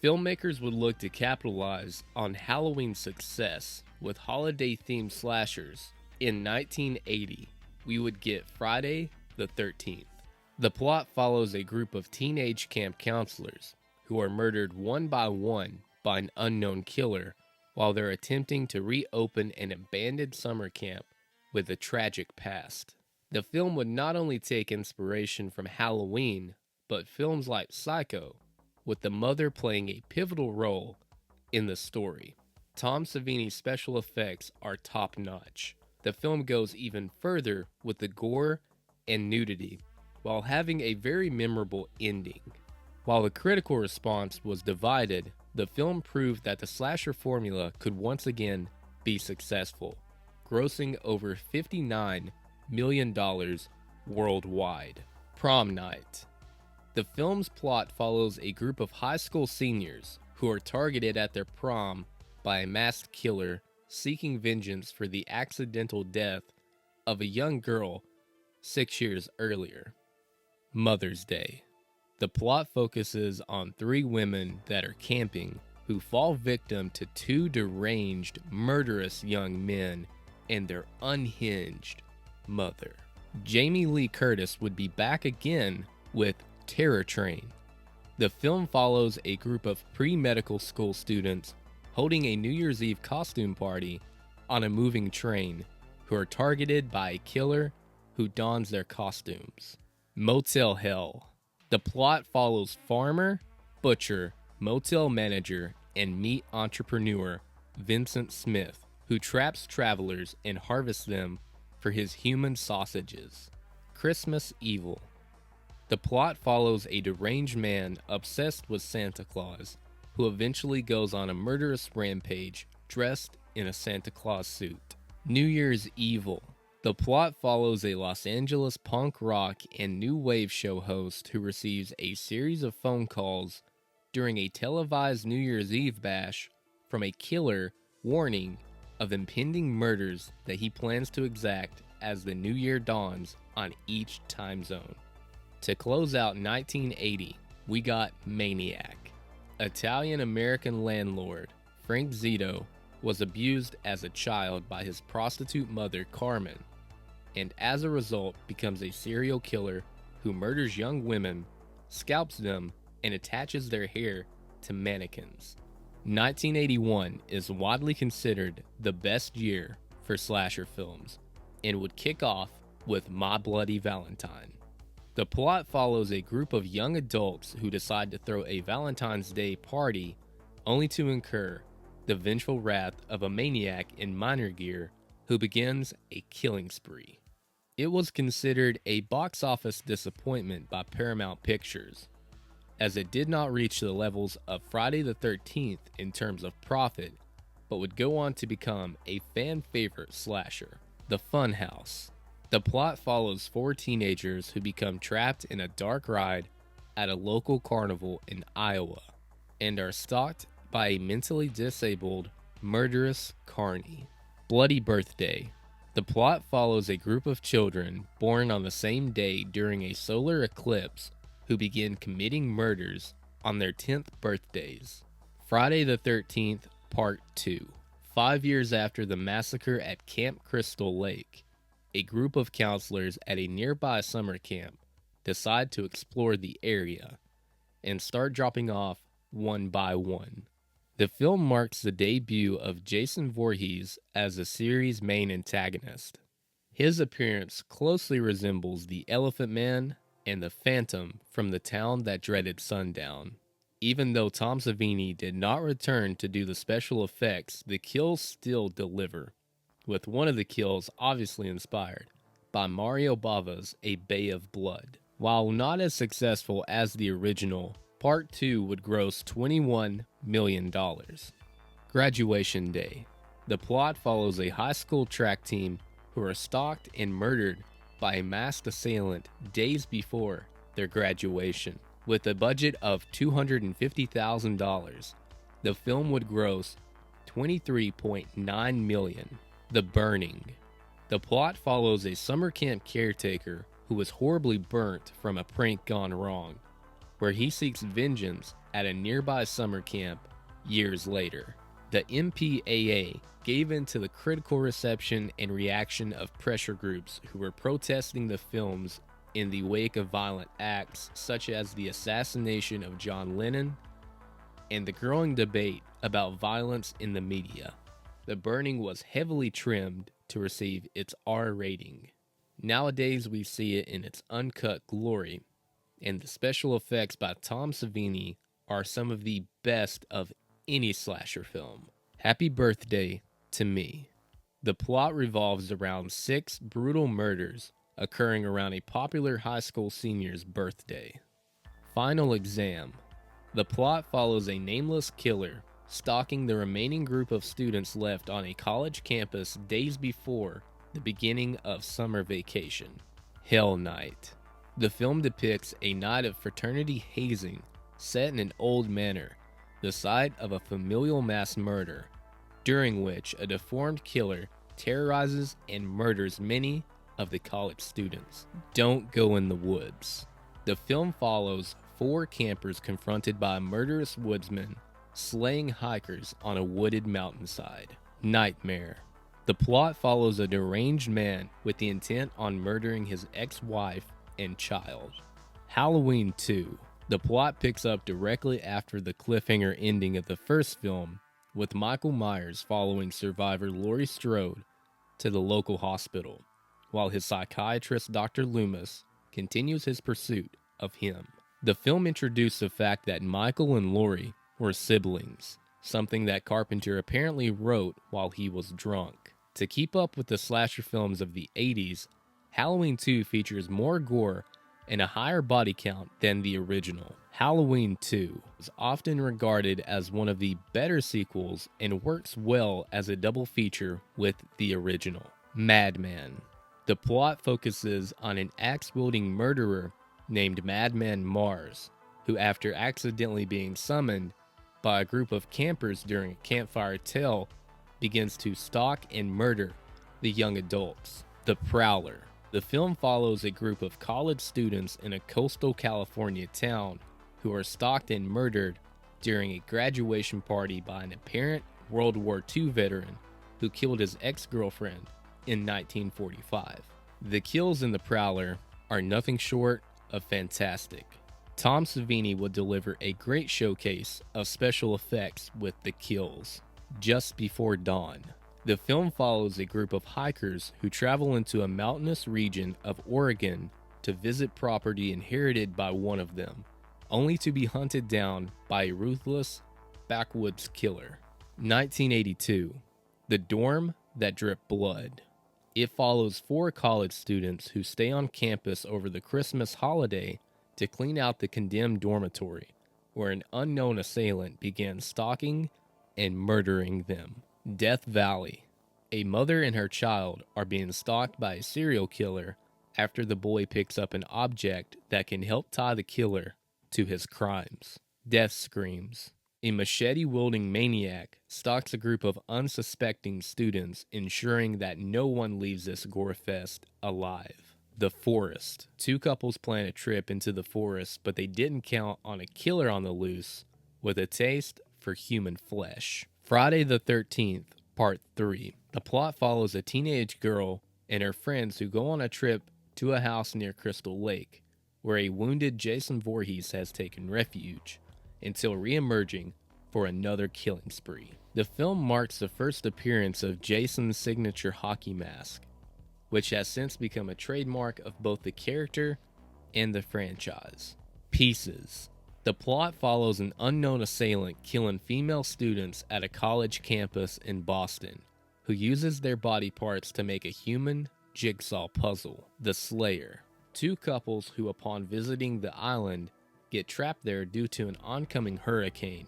Filmmakers would look to capitalize on Halloween's success with holiday-themed slashers. In 1980, we would get Friday the 13th. The plot follows a group of teenage camp counselors who are murdered one by an unknown killer while they're attempting to reopen an abandoned summer camp with a tragic past. The film would not only take inspiration from Halloween, but films like Psycho, with the mother playing a pivotal role in the story. Tom Savini's special effects are top-notch. The film goes even further with the gore and nudity, while having a very memorable ending. While the critical response was divided, the film proved that the slasher formula could once again be successful, grossing over $59 million worldwide. Prom Night. The film's plot follows a group of high school seniors who are targeted at their prom by a masked killer seeking vengeance for the accidental death of a young girl 6 years earlier. Mother's Day. The plot focuses on three women that are camping who fall victim to two deranged, murderous young men and their unhinged mother. Jamie Lee Curtis would be back again with Terror Train. The film follows a group of pre-medical school students holding a New Year's Eve costume party on a moving train who are targeted by a killer who dons their costumes. Motel Hell. The plot follows farmer, butcher, motel manager, and meat entrepreneur Vincent Smith, who traps travelers and harvests them for his human sausages. Christmas Evil. The plot follows a deranged man obsessed with Santa Claus, who eventually goes on a murderous rampage dressed in a Santa Claus suit. New Year's Evil. The plot follows a Los Angeles punk rock and new wave show host who receives a series of phone calls during a televised New Year's Eve bash from a killer warning of impending murders that he plans to exact as the new year dawns on each time zone. To close out 1980, we got Maniac. Italian-American landlord Frank Zito was abused as a child by his prostitute mother Carmen, and as a result becomes a serial killer who murders young women, scalps them, and attaches their hair to mannequins. 1981 is widely considered the best year for slasher films, and would kick off with My Bloody Valentine. The plot follows a group of young adults who decide to throw a Valentine's Day party only to incur the vengeful wrath of a maniac in minor gear who begins a killing spree. It was considered a box office disappointment by Paramount Pictures, as it did not reach the levels of Friday the 13th in terms of profit, but would go on to become a fan favorite slasher. The Funhouse. The plot follows four teenagers who become trapped in a dark ride at a local carnival in Iowa and are stalked by a mentally disabled, murderous carny. Bloody Birthday. The plot follows a group of children born on the same day during a solar eclipse who begin committing murders on their 10th birthdays. Friday the 13th, Part 2. 5 years after the massacre at Camp Crystal Lake, a group of counselors at a nearby summer camp decide to explore the area and start dropping off one by one. The film marks the debut of Jason Voorhees as the series' main antagonist. His appearance closely resembles the Elephant Man and the Phantom from The Town That Dreaded Sundown. Even though Tom Savini did not return to do the special effects, the kills still deliver, with one of the kills obviously inspired by Mario Bava's A Bay of Blood. While not as successful as the original, Part 2 would gross $21 million. Graduation Day. The plot follows a high school track team who are stalked and murdered by a masked assailant days before their graduation. With a budget of $250,000, the film would gross $23.9 million. The Burning. The plot follows a summer camp caretaker who was horribly burnt from a prank gone wrong where he seeks vengeance at a nearby summer camp years later. The MPAA gave in to the critical reception and reaction of pressure groups who were protesting the films in the wake of violent acts such as the assassination of John Lennon and the growing debate about violence in the media. The burning was heavily trimmed to receive its R rating. Nowadays we see it in its uncut glory, and the special effects by Tom Savini are some of the best of any slasher film. Happy birthday to me. The plot revolves around 6 brutal murders occurring around a popular high school senior's birthday. Final exam. The plot follows a nameless killer stalking the remaining group of students left on a college campus days before the beginning of summer vacation. Hell Night. The film depicts a night of fraternity hazing set in an old manor, the site of a familial mass murder, during which a deformed killer terrorizes and murders many of the college students. Don't go in the woods. The film follows 4 campers confronted by a murderous woodsman slaying hikers on a wooded mountainside. Nightmare. The plot follows a deranged man with the intent on murdering his ex-wife and child. Halloween 2. The plot picks up directly after the cliffhanger ending of the first film, with Michael Myers following survivor Laurie Strode to the local hospital, while his psychiatrist Dr. Loomis continues his pursuit of him. The film introduced the fact that Michael and Laurie were siblings, something that Carpenter apparently wrote while he was drunk. To keep up with the slasher films of the 80s, Halloween 2 features more gore and a higher body count than the original. Halloween 2 is often regarded as one of the better sequels and works well as a double feature with the original. Madman. The plot focuses on an axe-wielding murderer named Madman Mars, who after accidentally being summoned by a group of campers during a campfire tale, begins to stalk and murder the young adults. The Prowler. The film follows a group of college students in a coastal California town who are stalked and murdered during a graduation party by an apparent World War II veteran who killed his ex-girlfriend in 1945. The kills in The Prowler are nothing short of fantastic. Tom Savini would deliver a great showcase of special effects with the kills. Just Before Dawn. The film follows a group of hikers who travel into a mountainous region of Oregon to visit property inherited by one of them, only to be hunted down by a ruthless backwoods killer. 1982. The Dorm That Dripped Blood. It follows 4 college students who stay on campus over the Christmas holiday to clean out the condemned dormitory, where an unknown assailant began stalking and murdering them. Death Valley. A mother and her child are being stalked by a serial killer after the boy picks up an object that can help tie the killer to his crimes. Death Screams. A machete-wielding maniac stalks a group of unsuspecting students, ensuring that no one leaves this gore fest alive. The Forest. 2 couples plan a trip into the forest, but they didn't count on a killer on the loose with a taste for human flesh. Friday the 13th, Part 3. The plot follows a teenage girl and her friends who go on a trip to a house near Crystal Lake, where a wounded Jason Voorhees has taken refuge, until re-emerging for another killing spree. The film marks the first appearance of Jason's signature hockey mask, which has since become a trademark of both the character and the franchise. Pieces. The plot follows an unknown assailant killing female students at a college campus in Boston, who uses their body parts to make a human jigsaw puzzle. The Slayer. 2 couples who, upon visiting the island, get trapped there due to an oncoming hurricane,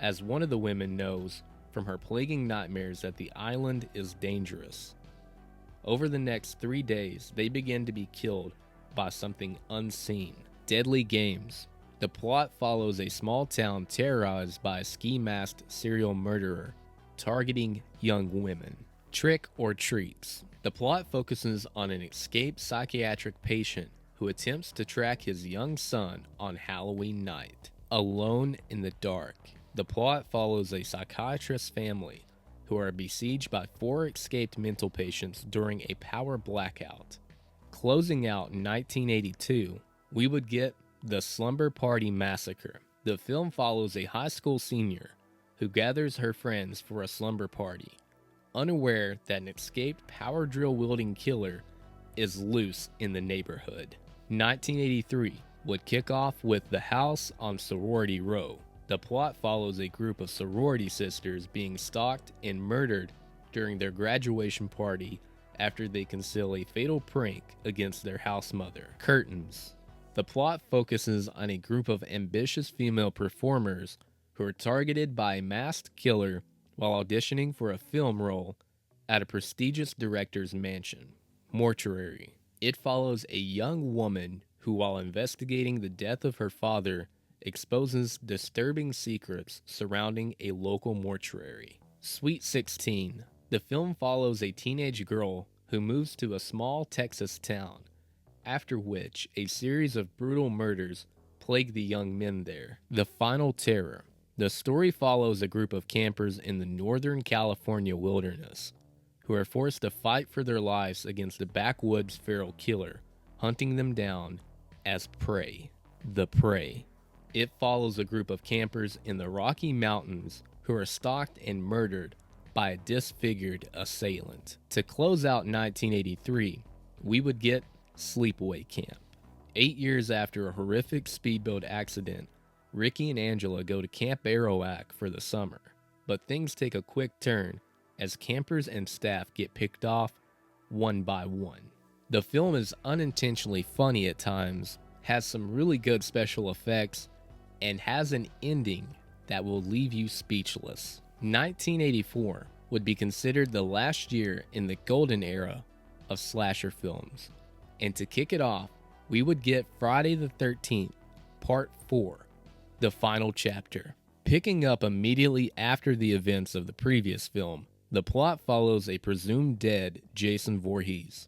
as one of the women knows from her plaguing nightmares that the island is dangerous. Over the next 3 days, they begin to be killed by something unseen. Deadly Games. The plot follows a small town terrorized by a ski-masked serial murderer targeting young women. Trick or Treats. The plot focuses on an escaped psychiatric patient who attempts to track his young son on Halloween night. Alone in the Dark. The plot follows a psychiatrist's family who are besieged by 4 escaped mental patients during a power blackout. Closing out in 1982, we would get The Slumber Party Massacre. The film follows a high school senior who gathers her friends for a slumber party, unaware that an escaped power drill-wielding killer is loose in the neighborhood. 1983 would kick off with The House on Sorority Row. The plot follows a group of sorority sisters being stalked and murdered during their graduation party after they conceal a fatal prank against their house mother. Curtains. The plot focuses on a group of ambitious female performers who are targeted by a masked killer while auditioning for a film role at a prestigious director's mansion. Mortuary. It follows a young woman who, while investigating the death of her father, exposes disturbing secrets surrounding a local mortuary. Sweet 16. The film follows a teenage girl who moves to a small Texas town, after which a series of brutal murders plague the young men there. The Final Terror. The story follows a group of campers in the Northern California wilderness who are forced to fight for their lives against a backwoods feral killer, hunting them down as prey. The Prey. It follows a group of campers in the Rocky Mountains who are stalked and murdered by a disfigured assailant. To close out 1983, we would get Sleepaway Camp. 8 years after a horrific speedboat accident, Ricky and Angela go to Camp Arawak for the summer, but things take a quick turn as campers and staff get picked off one by one. The film is unintentionally funny at times, has some really good special effects, and has an ending that will leave you speechless. 1984 would be considered the last year in the golden era of slasher films. And to kick it off, we would get Friday the 13th, Part 4, the final chapter. Picking up immediately after the events of the previous film, the plot follows a presumed dead Jason Voorhees,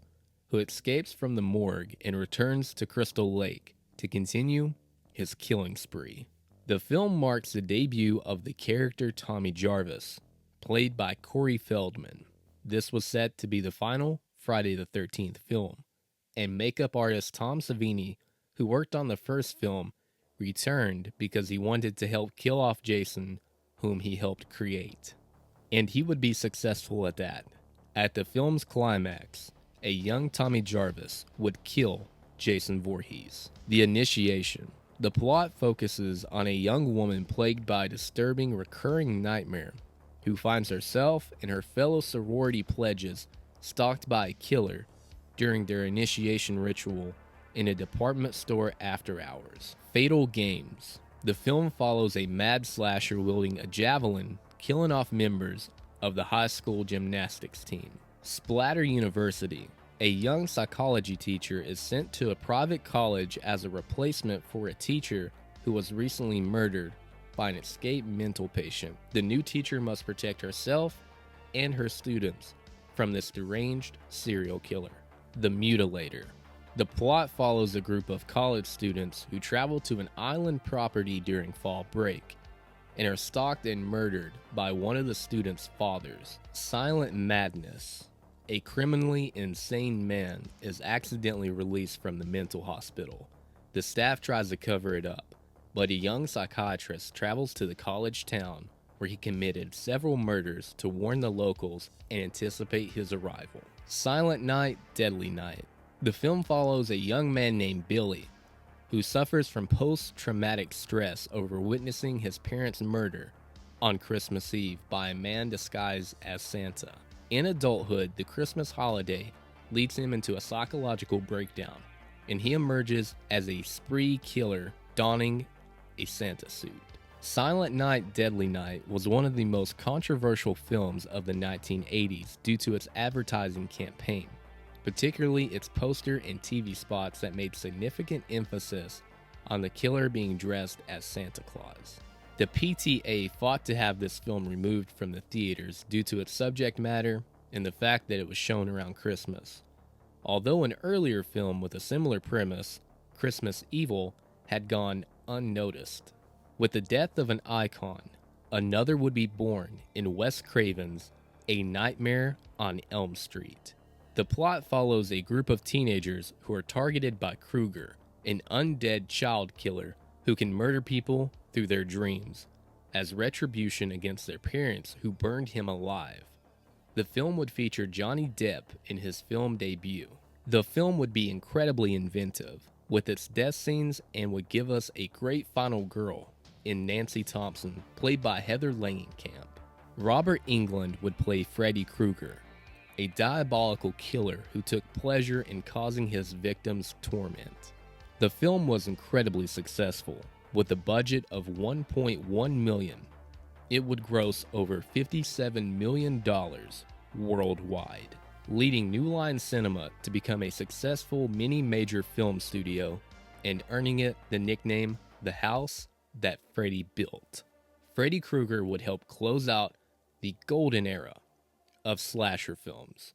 who escapes from the morgue and returns to Crystal Lake to continue his killing spree. The film marks the debut of the character Tommy Jarvis, played by Corey Feldman. This was set to be the final Friday the 13th film, and makeup artist Tom Savini, who worked on the first film, returned because he wanted to help kill off Jason, whom he helped create. And he would be successful at that. At the film's climax, a young Tommy Jarvis would kill Jason Voorhees. The Initiation. The plot focuses on a young woman plagued by a disturbing recurring nightmare who finds herself and her fellow sorority pledges stalked by a killer during their initiation ritual in a department store after hours. Fatal Games. The film follows a mad slasher wielding a javelin, killing off members of the high school gymnastics team. Splatter University. A young psychology teacher is sent to a private college as a replacement for a teacher who was recently murdered by an escaped mental patient. The new teacher must protect herself and her students from this deranged serial killer. The Mutilator. The plot follows a group of college students who travel to an island property during fall break and are stalked and murdered by one of the students' fathers. Silent Madness. A criminally insane man is accidentally released from the mental hospital. The staff tries to cover it up, but a young psychiatrist travels to the college town where he committed several murders to warn the locals and anticipate his arrival. Silent Night, Deadly Night. The film follows a young man named Billy who suffers from post-traumatic stress over witnessing his parents' murder on Christmas Eve by a man disguised as Santa. In adulthood, the Christmas holiday leads him into a psychological breakdown, and he emerges as a spree killer donning a Santa suit. Silent Night, Deadly Night was one of the most controversial films of the 1980s due to its advertising campaign, particularly its poster and TV spots that made significant emphasis on the killer being dressed as Santa Claus. The PTA fought to have this film removed from the theaters due to its subject matter and the fact that it was shown around Christmas, Although an earlier film with a similar premise, Christmas Evil, had gone unnoticed. With the death of an icon, another would be born in Wes Craven's A Nightmare on Elm Street. The plot follows a group of teenagers who are targeted by Krueger, an undead child killer who can murder people through their dreams, as retribution against their parents who burned him alive. The film would feature Johnny Depp in his film debut. The film would be incredibly inventive with its death scenes and would give us a great final girl in Nancy Thompson, played by Heather Langenkamp. Robert Englund would play Freddy Krueger, a diabolical killer who took pleasure in causing his victims torment. The film was incredibly successful, with a budget of $1.1 million. It would gross over $57 million worldwide, leading New Line Cinema to become a successful mini-major film studio and earning it the nickname The House That Freddy Built. Freddy Krueger would help close out the golden era of slasher films.